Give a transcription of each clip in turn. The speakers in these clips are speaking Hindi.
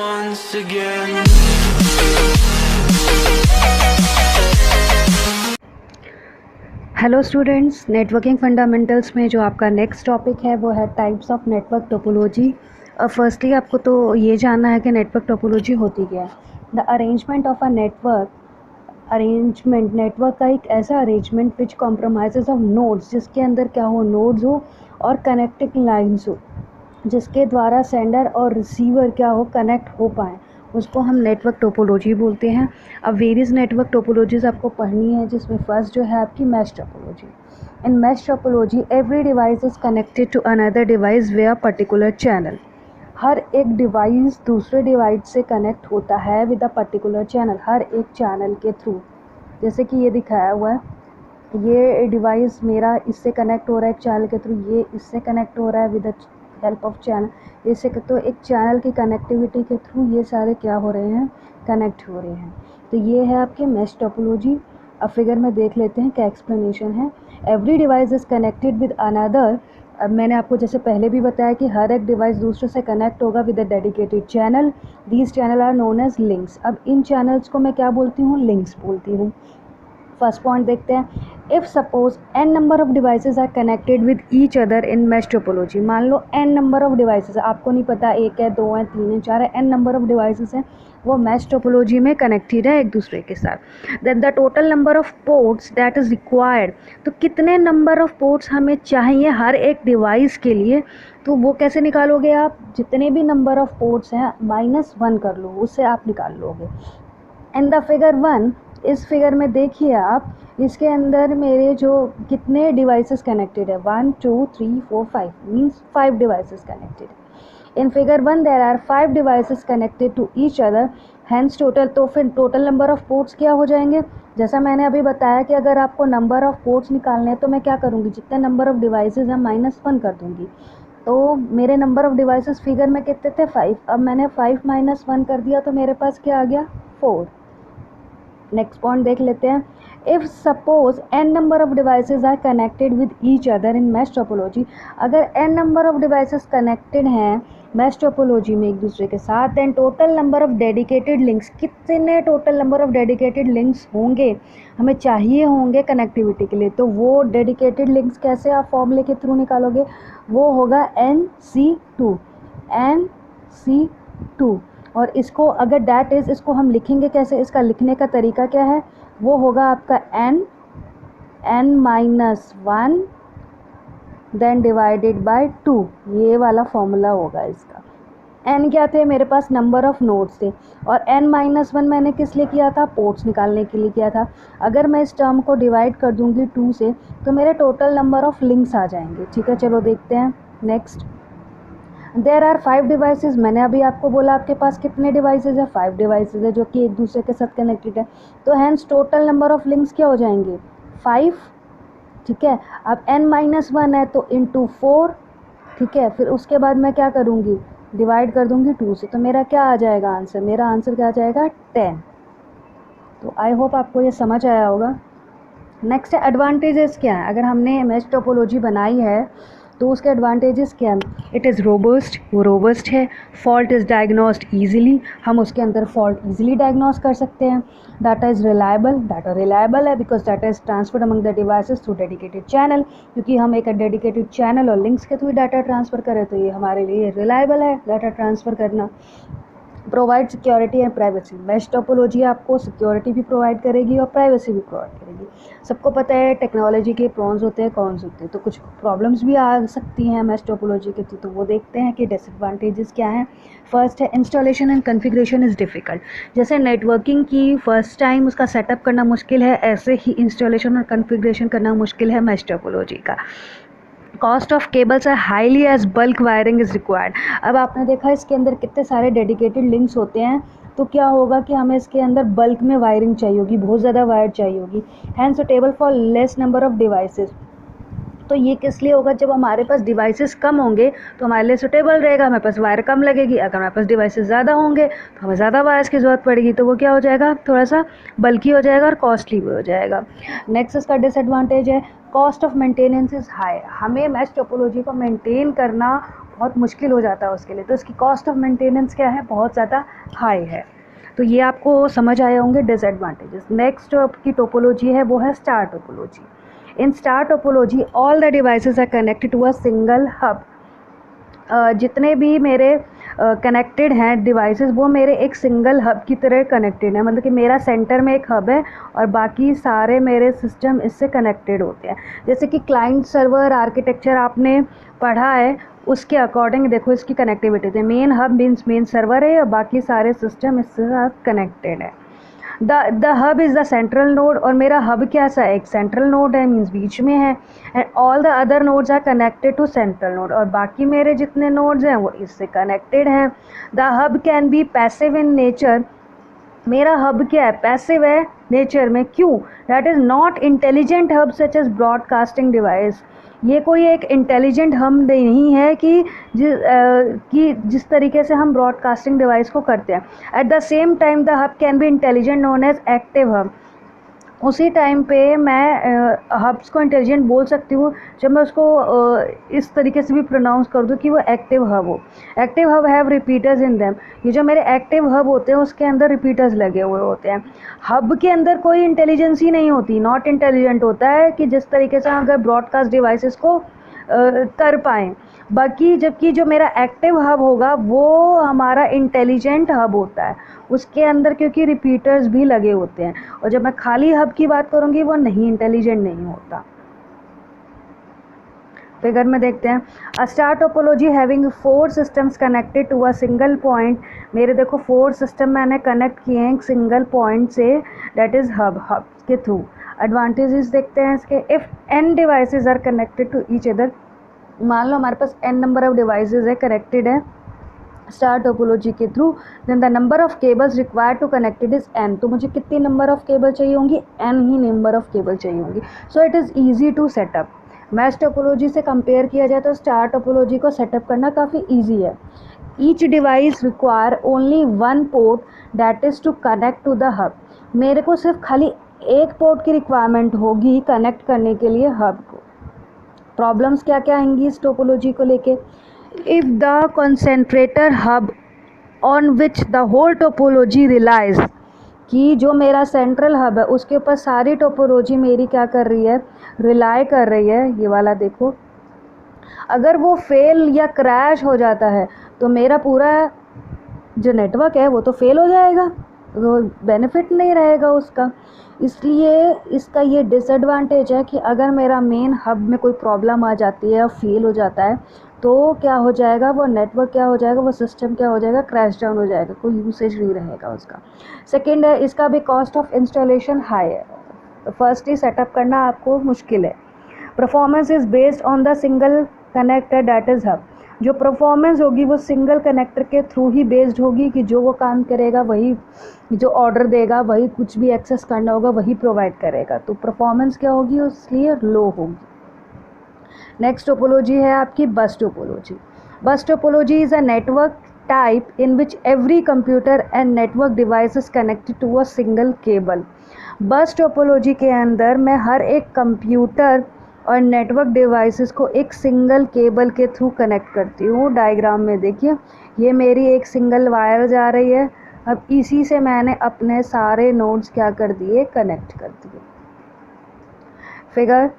once again. Hello students, networking fundamentals में जो आपका नेक्स्ट टॉपिक है वो है types of network topology. Firstly आपको तो ये जानना है कि नेटवर्क टोपोलॉजी होती क्या है। The arrangement of a network का एक ऐसा arrangement which compromises of nodes, जिसके अंदर क्या हो, नोड्स हो और कनेक्टिंग लाइन्स हो, जिसके द्वारा सेंडर और रिसीवर क्या हो, कनेक्ट हो पाए, उसको हम नेटवर्क टोपोलॉजी बोलते हैं। अब वेरियस नेटवर्क टोपोलॉजीज आपको पढ़नी है, जिसमें फर्स्ट जो है आपकी mesh topology. In mesh topology every device is connected to another device via particular channel. हर एक डिवाइस दूसरे डिवाइस से कनेक्ट होता है विद अ पर्टिकुलर चैनल, हर एक चैनल के थ्रू। जैसे कि ये दिखाया हुआ है, ये डिवाइस मेरा इससे कनेक्ट हो रहा है एक चैनल के थ्रू, ये इससे कनेक्ट हो रहा है with the help of channel, इससे तो एक चैनल की कनेक्टिविटी के थ्रू ये सारे क्या हो रहे हैं, कनेक्ट हो रहे हैं। तो ये है आपके मैश टोपोलॉजी। अब फिगर में देख लेते हैं क्या एक्सप्लेनेशन है। Every device is connected with another. अब मैंने आपको जैसे पहले भी बताया कि हर एक डिवाइस दूसरे से कनेक्ट होगा with a dedicated channel. These channel are known as links. अब इन चैनल्स को मैं क्या बोलती हूँ, लिंक्स बोलती हूँ। फर्स्ट पॉइंट देखते हैं। If suppose n number of devices are connected with each other in mesh topology. मान लो n नंबर ऑफ डिवाइसेज, आपको नहीं पता एक है, दो है, तीन है, चार है, n नंबर ऑफ डिवाइसेज हैं, वो मैश टोपोलॉजी में कनेक्टेड है एक दूसरे के साथ। Then the total number of ports that is required. तो कितने नंबर ऑफ पोर्ट्स हमें चाहिए हर एक डिवाइस के लिए, तो वो कैसे निकालोगे आप, जितने भी नंबर ऑफ पोर्ट्स हैं -1 कर लो, उससे आप निकाल लोगे। इन द फिगर 1, इस फिगर में देखिए आप, इसके अंदर मेरे जो कितने डिवाइसेस कनेक्टेड है, 1 2 3 4 5 मीन्स 5 डिवाइसेस कनेक्टेड है। In figure 1 there are 5 devices connected to each other, hence total. तो फिर टोटल नंबर ऑफ पोर्ट्स क्या हो जाएंगे, जैसा मैंने अभी बताया कि अगर आपको नंबर ऑफ पोर्ट्स निकालने हैं तो मैं क्या करूँगी, जितने नंबर ऑफ डिवाइसेस हैं -1 कर दूँगी। तो मेरे नंबर ऑफ डिवाइसेस फिगर में कितने थे, 5। अब मैंने 5 - 1 कर दिया तो मेरे पास क्या आ गया, 4। नेक्स्ट पॉइंट देख लेते हैं। If suppose n number of devices are connected with each other in mesh topology. अगर n number of devices connected हैं मैश टोपोलॉजी में एक दूसरे के साथ, then total number of dedicated links, कितने total number of dedicated links होंगे, हमें चाहिए होंगे कनेक्टिविटी के लिए। तो वो डेडिकेटेड लिंक्स कैसे आप फॉर्मूले के थ्रू निकालोगे, वो होगा NC2। NC2। और इसको अगर डैट इज़, इसको हम लिखेंगे कैसे, इसका लिखने का तरीका क्या है, वो होगा आपका n-1 देन डिवाइडेड बाय 2। ये वाला फॉर्मूला होगा इसका। n क्या थे, मेरे पास नंबर ऑफ़ नोड्स थे, और n-1 मैंने किस लिए किया था, पोर्ट्स निकालने के लिए किया था। अगर मैं इस टर्म को डिवाइड कर दूंगी 2 से, तो मेरे टोटल नंबर ऑफ़ लिंक्स आ जाएंगे। ठीक है, चलो देखते हैं नेक्स्ट। There are 5 devices. मैंने अभी आपको बोला आपके पास कितने डिवाइसेज है, 5 डिवाइसेज है जो कि एक दूसरे के साथ कनेक्टेड है। तो hence total number of links क्या हो जाएंगे, 5। ठीक है, अब n-1 है तो इंटू 4। ठीक है, फिर उसके बाद मैं क्या करूँगी, डिवाइड कर दूँगी 2 से, तो मेरा क्या आ जाएगा आंसर, मेरा आंसर क्या आ जाएगा, 10। तो आई होप आपको ये समझ आया होगा। नेक्स्ट है एडवांटेजेस क्या है। अगर हमने मैश टोपोलॉजी बनाई है तो उसके एडवांटेजेस क्या है। इट इज़ रोबस्ट, वो रोबस्ट है। फॉल्ट इज़ डायग्नोस्ड ईजिली, हम उसके अंदर फॉल्ट ईजिली डायग्नोस कर सकते हैं। Data is reliable, data reliable है because data is transferred among the devices through dedicated channel, क्योंकि हम एक डेडिकेटेड चैनल और लिंक्स के थ्रू डाटा ट्रांसफ़र करें तो ये हमारे लिए रिलायबल है डाटा ट्रांसफ़र करना। Provide security and privacy. Mesh topology आपको सिक्योरिटी भी प्रोवाइड करेगी और प्राइवेसी भी प्रोवाइड करेगी। सबको पता है टेक्नोलॉजी के प्रॉन्स होते हैं, कॉन्स होते हैं, तो कुछ प्रॉब्लम्स भी आ सकती हैं मैश टोपोलॉजी के थ्रू, तो वो देखते हैं कि डिसएडवांटेजेस क्या हैं। फर्स्ट है installation and configuration is difficult. जैसे नेटवर्किंग की फर्स्ट टाइम उसका सेटअप करना मुश्किल है, ऐसे ही इंस्टॉलेशन और कॉन्फ़िगरेशन करना मुश्किल है मैश टोपोलॉजी का। कॉस्ट ऑफ केबल्स है highly as bulk wiring is required. अब आपने देखा इसके अंदर कितने सारे डेडिकेटेड लिंक्स होते हैं, तो क्या होगा कि हमें इसके अंदर बल्क में वायरिंग चाहिए होगी, बहुत ज़्यादा वायर चाहिए होगी। Hand suitable for less number of devices. तो ये किस लिए होगा, जब हमारे पास डिवाइसेस कम होंगे तो हमारे लिए सुटेबल रहेगा, हमारे पास वायर कम लगेगी। अगर हमारे पास डिवाइसेस ज़्यादा होंगे तो हमें ज़्यादा वायर्स की ज़रूरत पड़ेगी, तो वो क्या हो जाएगा, थोड़ा सा बल्कि हो जाएगा और कॉस्टली भी हो जाएगा। नेक्स्ट इसका डिसएडवांटेज है cost of maintenance is high. हमें मैश टोपोलॉजी को मेंटेन करना बहुत मुश्किल हो जाता है उसके लिए, तो इसकी कॉस्ट ऑफ मेंटेनेंस क्या है, बहुत ज़्यादा हाई है। तो ये आपको समझ आए होंगे डिसएडवांटेजेस। नेक्स्ट आपकी टोपोलॉजी है वो है star topology. In star topology all the devices are connected to a single hub. जितने भी मेरे कनेक्टेड हैं डिवाइसेस वो मेरे एक सिंगल हब की तरह कनेक्टेड है, मतलब कि मेरा सेंटर में एक हब है और बाकी सारे मेरे सिस्टम इससे कनेक्टेड होते हैं। जैसे कि क्लाइंट सर्वर आर्किटेक्चर आपने पढ़ा है, उसके अकॉर्डिंग देखो इसकी कनेक्टिविटी है। Main hub means main server है और बाकी सारे सिस्टम इसके साथ कनेक्टेड है। The hub is the central node, और मेरा हब क्या सा है, एक सेंट्रल नोड है, मीन्स बीच में है। And all the other nodes are connected to central node, और बाकी मेरे जितने नोड्स हैं वो इससे कनेक्टेड हैं। The hub can be passive in nature. मेरा हब क्या है, पैसिव है नेचर में। क्यों? That is not intelligent hub such as broadcasting device. ये कोई एक इंटेलिजेंट हब नहीं है कि जिस तरीके से हम ब्रॉडकास्टिंग डिवाइस को करते हैं। At the same time the hub can be intelligent known as active hub. उसी टाइम पे मैं हब्स को इंटेलिजेंट बोल सकती हूँ जब मैं उसको इस तरीके से भी प्रोनाउंस कर दूँ कि वो एक्टिव हब हो। Active hub have repeaters in them. ये जो मेरे एक्टिव हब होते हैं उसके अंदर रिपीटर्स लगे हुए होते हैं। हब के अंदर कोई इंटेलिजेंस ही नहीं होती, नॉट इंटेलिजेंट होता है कि जिस तरीके से हम अगर ब्रॉडकास्ट डिवाइसेस को कर पाएँ। बाकी जबकि जो मेरा एक्टिव हब होगा वो हमारा इंटेलिजेंट हब होता है, उसके अंदर क्योंकि रिपीटर्स भी लगे होते हैं। और जब मैं खाली हब की बात करूँगी वो नहीं इंटेलिजेंट नहीं होता। फिगर में देखते हैं, a star topology having 4 systems connected to a single point. मेरे देखो 4 सिस्टम मैंने कनेक्ट किए हैं एक सिंगल पॉइंट से, दैट इज़ हब के थ्रू। एडवांटेजेस देखते हैं इसके। If n devices are connected to each other, मान लो हमारे पास n नंबर ऑफ डिवाइसेज है कनेक्टेड है स्टार टोपोलॉजी के थ्रू, then the number of cables required to connected is n। तो मुझे कितनी नंबर ऑफ केबल चाहिए होंगी, n ही नंबर ऑफ केबल चाहिए होंगी। So it is easy to setup. Mesh topology से कंपेयर किया जाए तो स्टार टोपोलॉजी को सेटअप करना काफ़ी ईजी है। Each device require only 1 port that is to connect to the hub. मेरे को सिर्फ खाली एक पोर्ट की रिक्वायरमेंट होगी कनेक्ट करने के लिए हब को। प्रॉब्लम्स क्या क्या आएंगी इस टोपोलॉजी को लेके। If the concentrator hub on which the whole topology relies, कि जो मेरा सेंट्रल हब है उसके ऊपर सारी टोपोलॉजी मेरी क्या कर रही है, रिलाई कर रही है, ये वाला देखो, अगर वो फेल या क्रैश हो जाता है तो मेरा पूरा जो नेटवर्क है वो तो फेल हो जाएगा, तो बेनिफिट नहीं रहेगा उसका। इसलिए इसका ये डिसएडवांटेज है कि अगर मेरा मेन हब में कोई प्रॉब्लम आ जाती है या फेल हो जाता है तो क्या हो जाएगा, वो नेटवर्क क्या हो जाएगा, वो सिस्टम क्या हो जाएगा, क्रैश डाउन हो जाएगा, कोई यूसेज नहीं रहेगा उसका। सेकेंड है, इसका भी कॉस्ट ऑफ इंस्टॉलेशन हाई है। फर्स्टली सेटअप करना आपको मुश्किल है। Performance is based on the single connector that is hub. जो परफॉर्मेंस होगी वो सिंगल कनेक्टर के थ्रू ही बेस्ड होगी कि जो वो काम करेगा वही, जो ऑर्डर देगा वही, कुछ भी एक्सेस करना होगा वही प्रोवाइड करेगा, तो परफॉर्मेंस क्या होगी उसलिए लो होगी। नेक्स्ट टोपोलॉजी है आपकी bus topology. Bus topology is a network type in which every computer and network device is connected to a single cable. Bus topology के अंदर मैं हर एक कंप्यूटर और नेटवर्क डिवाइसेस को एक सिंगल केबल के थ्रू कनेक्ट करती हूँ। डायग्राम में देखिए, ये मेरी एक सिंगल वायर जा रही है, अब इसी से मैंने अपने सारे नोड्स क्या कर दिए, कनेक्ट कर दिए। Figure,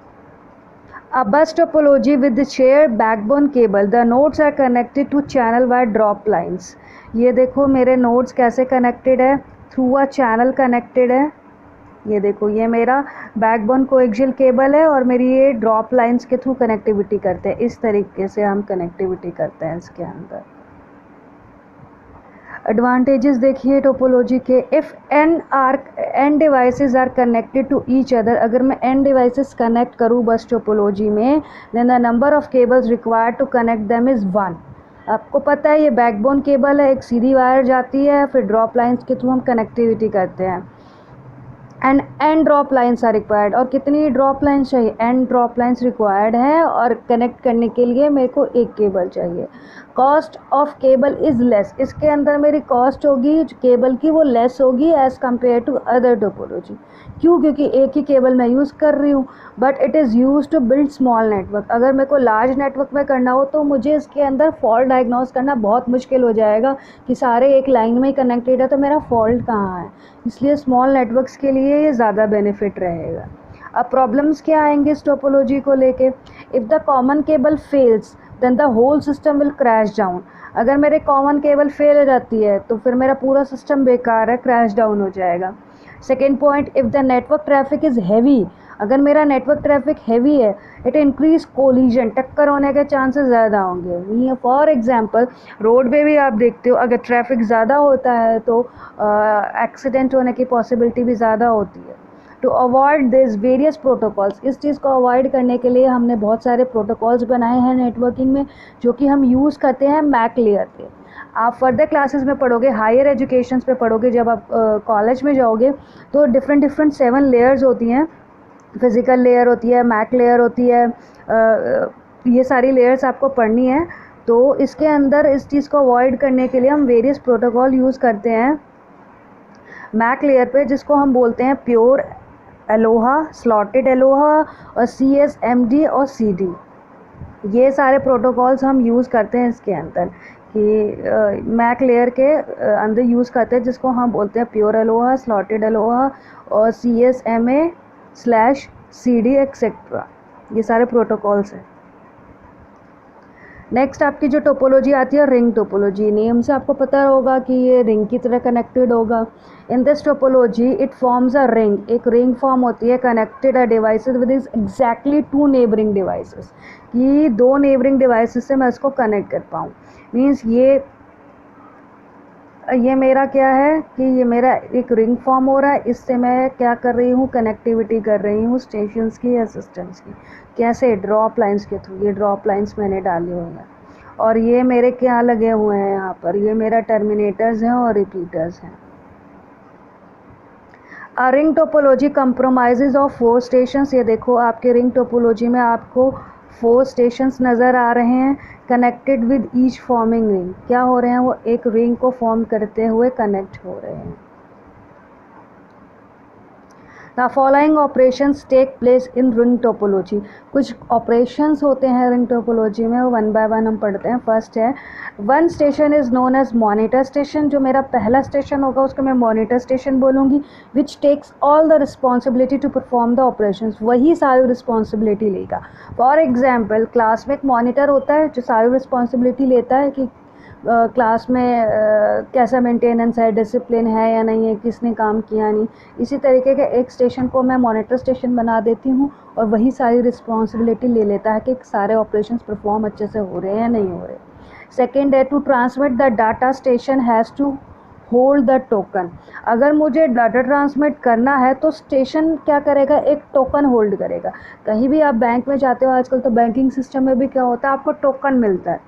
a bus topology with the shared backbone cable, the nodes are connected to channel wire drop lines। ये देखो मेरे नोड्स कैसे कनेक्टेड है, थ्रू अ चैनल कनेक्टेड है। ये देखो ये मेरा बैकबोन कोएक्सियल केबल है और मेरी ये ड्रॉप लाइंस के थ्रू कनेक्टिविटी करते हैं। इस तरीके से हम कनेक्टिविटी करते हैं इसके अंदर। एडवांटेजेस देखिए टोपोलॉजी के। If n devices are connected to each other, अगर मैं n डिवाइसेस कनेक्ट करूँ बस टोपोलॉजी में, then the number of cables required to connect them is 1। आपको पता है ये बैकबोन केबल है, एक सीधी वायर जाती है, फिर ड्रॉप लाइंस के थ्रू हम कनेक्टिविटी करते हैं। And N drop lines are required, और कितनी ड्रॉप लाइन्स चाहिए, एन ड्रॉप लाइन्स रिक्वायर्ड है, और कनेक्ट करने के लिए मेरे को एक केबल चाहिए। Cost of cable is less, इसके अंदर मेरी कॉस्ट होगी केबल की वो लेस होगी as compare to other topology. क्यों? क्योंकि एक ही केबल मैं यूज़ कर रही हूँ, but it is use to build small network. अगर मेरे को लार्ज नेटवर्क में करना हो तो मुझे इसके अंदर फॉल्ट डायग्नोस करना बहुत मुश्किल हो जाएगा कि सारे एक लाइन में ही कनेक्टेड है तो मेरा फॉल्ट कहाँ है। इसलिए स्मॉल नेटवर्क्स के लिए ये ज़्यादा बेनिफिट रहेगा। अब प्रॉब्लम्स क्या आएंगे इस टोपोलॉजी को लेके? If the common cable fails then the whole system will crash down. अगर मेरे कॉमन केबल फेल हो जाती है तो फिर मेरा पूरा सिस्टम बेकार है, क्रैश डाउन हो जाएगा। Second point, if the network traffic is heavy, अगर मेरा नेटवर्क ट्रैफिक हैवी है, इट इंक्रीज कोलिजन, टक्कर होने के चांसेस ज़्यादा होंगे। फॉर एग्जांपल रोड पे भी आप देखते हो अगर ट्रैफिक ज़्यादा होता है तो एक्सीडेंट होने की पॉसिबिलिटी भी ज़्यादा होती है। To avoid this various protocols, इस चीज़ को अवॉइड करने के लिए हमने बहुत सारे प्रोटोकॉल्स बनाए हैं नेटवर्किंग में जो कि हम यूज़ करते हैं मैक लेयर पे। आप फर्दर क्लासेस में पढ़ोगे, हायर एजुकेशंस पे पढ़ोगे, जब आप कॉलेज में जाओगे तो डिफरेंट 7 लेयर्स होती हैं। फिज़िकल लेयर होती है, मैक लेयर होती है, ये सारी लेयर्स आपको पढ़नी है। तो इसके अंदर इस चीज़ को अवॉइड करने के लिए हम वेरियस प्रोटोकॉल यूज़ करते हैं मैक लेयर पे, जिसको हम बोलते हैं प्योर एलोहा, स्लॉटेड एलोहा और CSMD और CD। ये सारे प्रोटोकॉल्स हम यूज़ करते हैं इसके अंदर कि मैक लेयर के अंदर यूज़ करते हैं, जिसको हम बोलते हैं प्योर एलोहा, स्लॉटेड एलोहा और CSMA/CD एक्सेट्रा। ये सारे प्रोटोकॉल्स हैं। नेक्स्ट आपकी जो टोपोलॉजी आती है रिंग टोपोलॉजी। नेम से आपको पता होगा कि ये रिंग की तरह कनेक्टेड होगा। In this topology it forms a ring, एक रिंग फॉर्म होती है connected a devices with is exactly 2 neighbouring devices, कि 2 नेबरिंग डिवाइसेस से मैं इसको कनेक्ट कर पाऊँ। मीन्स ये मेरा क्या है कि ये मेरा एक रिंग फॉर्म हो रहा है, इससे मैं क्या कर रही हूँ, कनेक्टिविटी कर रही हूँ स्टेशंस की या सिस्टम्स की। कैसे? ड्रॉप लाइंस के थ्रू। ये ड्रॉप लाइंस मैंने डाले हुए हैं और ये मेरे क्या लगे हुए हैं यहाँ पर, ये मेरा टर्मिनेटर्स हैं और रिपीटर्स हैं। Ring topology compromises of 4 stations. ये देखो आपके रिंग टोपोलॉजी में आपको 4 स्टेशंस नज़र आ रहे हैं connected with each forming ring. क्या हो रहे हैं? वो एक रिंग को फॉर्म करते हुए कनेक्ट हो रहे हैं। The following operations take place in ring topology. कुछ ऑपरेशंस होते हैं रिंग टोपोलॉजी में, वो 1 बाय 1 हम पढ़ते हैं। फर्स्ट है one station is known as monitor station. जो मेरा पहला स्टेशन होगा उसको मैं मॉनिटर स्टेशन बोलूँगी, which takes all the responsibility to perform the operations. वही सारी रिस्पॉन्सिबिलिटी लेगा। फॉर एग्जाम्पल क्लास में एक मॉनिटर होता है जो सारी रिस्पॉन्सिबिलिटी लेता है कि क्लास में कैसा मेंटेनेंस है, डिसिप्लिन है या नहीं है, किसने काम किया नहीं। इसी तरीके के एक स्टेशन को मैं मॉनिटर स्टेशन बना देती हूँ और वही सारी रिस्पॉन्सिबिलिटी ले लेता है कि सारे ऑपरेशंस परफॉर्म अच्छे से हो रहे हैं या नहीं हो रहे। सेकेंड है to transmit the data station has to hold the token. अगर मुझे डाटा ट्रांसमिट करना है तो स्टेशन क्या करेगा, एक टोकन होल्ड करेगा। कहीं भी आप बैंक में जाते हो आजकल तो बैंकिंग सिस्टम में भी क्या होता है, आपको टोकन मिलता है,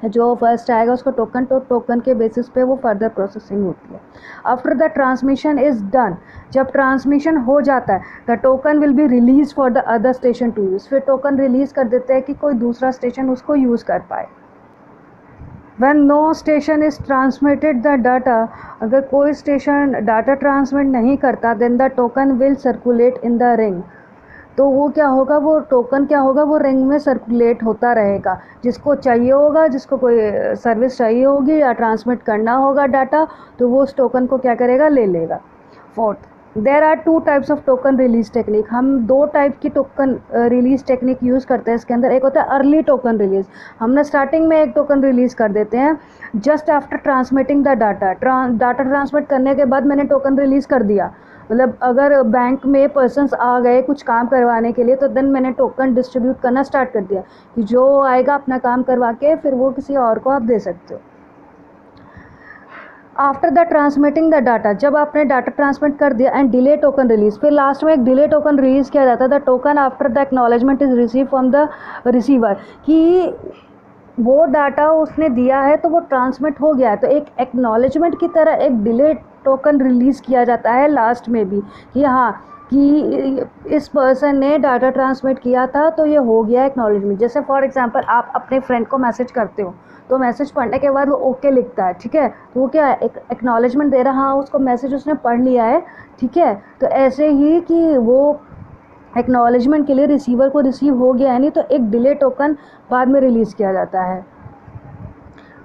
जो फर्स्ट आएगा उसको टोकन, तो टोकन के बेसिस पे वो फर्दर प्रोसेसिंग होती है। After the transmission is done, जब ट्रांसमिशन हो जाता है the token will be release for the other station to use. फिर टोकन रिलीज़ कर देते हैं कि कोई दूसरा स्टेशन उसको यूज़ कर पाए। When no station is transmitted the data, अगर कोई स्टेशन डाटा ट्रांसमिट नहीं करता then the token will circulate in the ring। तो वो क्या होगा, वो टोकन क्या होगा, वो रिंग में सर्कुलेट होता रहेगा। जिसको चाहिए होगा, जिसको कोई सर्विस चाहिए होगी या ट्रांसमिट करना होगा डाटा, तो वो उस टोकन को क्या करेगा, ले लेगा। Fourth, there are 2 types of token release technique. हम 2 टाइप की टोकन रिलीज टेक्निक यूज़ करते हैं इसके अंदर। एक होता है अर्ली टोकन रिलीज, हमने स्टार्टिंग में एक टोकन रिलीज़ कर देते हैं just after transmitting the data. Data transmit करने के बाद मैंने टोकन रिलीज़ कर दिया, मतलब अगर बैंक में पर्सन्स आ गए कुछ काम करवाने के लिए तो देन मैंने टोकन डिस्ट्रीब्यूट करना स्टार्ट कर दिया कि जो आएगा अपना काम करवा के फिर वो किसी और को आप दे सकते हो। After the transmitting the data, जब आपने डाटा ट्रांसमिट कर दिया एंड डिले टोकन रिलीज, फिर लास्ट में एक डिले टोकन रिलीज़ किया जाता है। The token after the acknowledgement is receive from the receiver, कि वो डाटा उसने दिया है तो वो ट्रांसमिट हो गया है, तो एक एक्नॉलेजमेंट की तरह एक डिले टोकन रिलीज़ किया जाता है लास्ट में भी कि हाँ कि इस पर्सन ने डाटा ट्रांसमिट किया था तो ये हो गया एक्नॉलेजमेंट। जैसे फॉर एग्जांपल आप अपने फ्रेंड को मैसेज करते हो तो मैसेज पढ़ने के बाद वो ओके लिखता है, ठीक है, तो वो क्या है, एक एक्नॉलेजमेंट दे रहा है, उसको मैसेज उसने पढ़ लिया है, ठीक है। तो ऐसे ही कि वो एक्नॉलेजमेंट के लिए रिसीवर को रिसीव हो गया है, नहीं तो एक डिले टोकन बाद में रिलीज़ किया जाता है।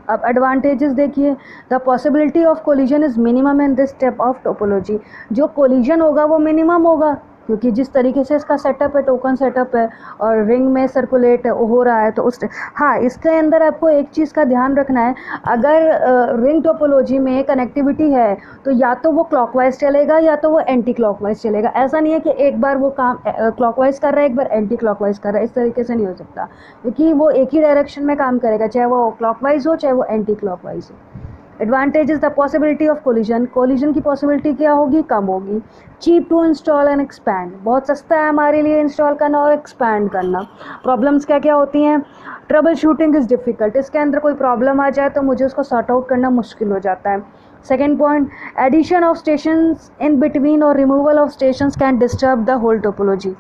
अब एडवांटेजेस देखिए, the possibility of collision is minimum in this type of topology. जो कोलिजन होगा वो मिनिमम होगा क्योंकि जिस तरीके से इसका सेटअप है, टोकन सेटअप है और रिंग में सर्कुलेट हो रहा है, तो उस हाँ इसके अंदर आपको एक चीज़ का ध्यान रखना है, अगर रिंग टोपोलॉजी में कनेक्टिविटी है तो या तो वो क्लॉकवाइज चलेगा या तो वो एंटी क्लॉकवाइज चलेगा। ऐसा नहीं है कि एक बार वो काम क्लॉकवाइज कर रहा है, एक बार एंटी क्लॉकवाइज कर रहा है, इस तरीके से नहीं हो सकता क्योंकि वो एक ही डायरेक्शन में काम करेगा, चाहे वो क्लॉकवाइज हो चाहे वो एंटी क्लॉकवाइज हो। Advantages, the possibility of collision, collision की पॉसिबिलिटी क्या होगी, कम होगी। Cheap to install and expand, बहुत सस्ता है हमारे लिए इंस्टॉल करना और एक्सपैंड करना। प्रॉब्लम्स क्या क्या होती हैं, ट्रबल शूटिंग इज़ डिफ़िकल्ट, इसके अंदर कोई प्रॉब्लम आ जाए तो मुझे उसको सॉर्ट आउट करना मुश्किल हो जाता है। Second point, addition of stations in between और removal of stations can disturb the whole topology.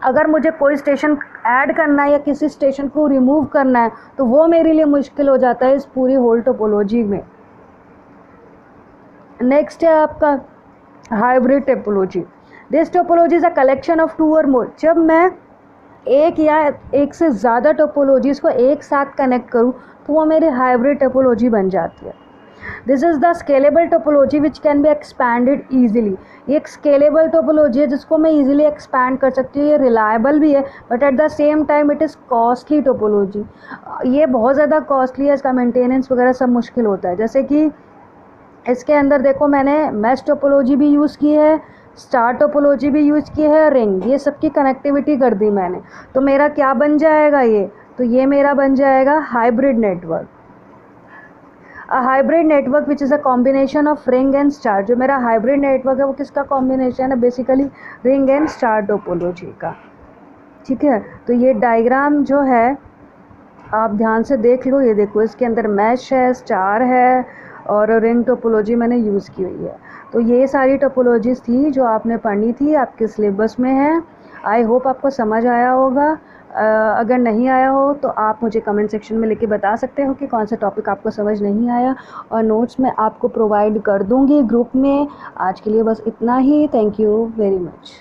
अगर मुझे कोई स्टेशन ऐड करना है या किसी स्टेशन को रिमूव करना है तो वो मेरे लिए मुश्किल हो जाता है इस पूरी होल टोपोलॉजी में। नेक्स्ट है आपका hybrid topology. This topology is a collection of two or more. जब मैं एक या एक से ज़्यादा टोपोलॉजीज को एक साथ कनेक्ट करूँ तो वो मेरी हाइब्रिड टोपोलॉजी बन जाती है। This is the scalable topology which can be expanded easily. ये एक स्केलेबल टोपोलॉजी है जिसको मैं ईजिली एक्सपैंड कर सकती हूँ, ये रिलायबल भी है but at the same time it is costly topology. ये बहुत ज़्यादा कॉस्टली है, इसका मेंटेनेंस वगैरह सब मुश्किल होता है। जैसे कि इसके अंदर देखो मैंने मैश टोपोलॉजी भी यूज़ की है, स्टार टोपोलॉजी भी यूज़ की है, रिंग, ये सब की कनेक्टिविटी कर दी मैंने। तो मेरा क्या बन जाएगा ये, तो ये मेरा बन जाएगा hybrid network. A hybrid network which is a combination of ring and star. जो मेरा हाइब्रिड नेटवर्क है वो किसका कॉम्बिनेशन है, basically ring and star topology का, ठीक है। तो ये डायग्राम जो है आप ध्यान से देख लो, ये देखो इसके अंदर मैश है, स्टार है और रिंग टोपोलॉजी मैंने यूज़ की हुई है। तो ये सारी टोपोलॉजीज़ थी जो आपने पढ़नी थी, आपके सिलेबस में है। आई होप आपको समझ आया होगा। अगर नहीं आया हो तो आप मुझे कमेंट सेक्शन में लिख के बता सकते हो कि कौन सा टॉपिक आपको समझ नहीं आया, और नोट्स मैं आपको प्रोवाइड कर दूँगी ग्रुप में। आज के लिए बस इतना ही। Thank you very much.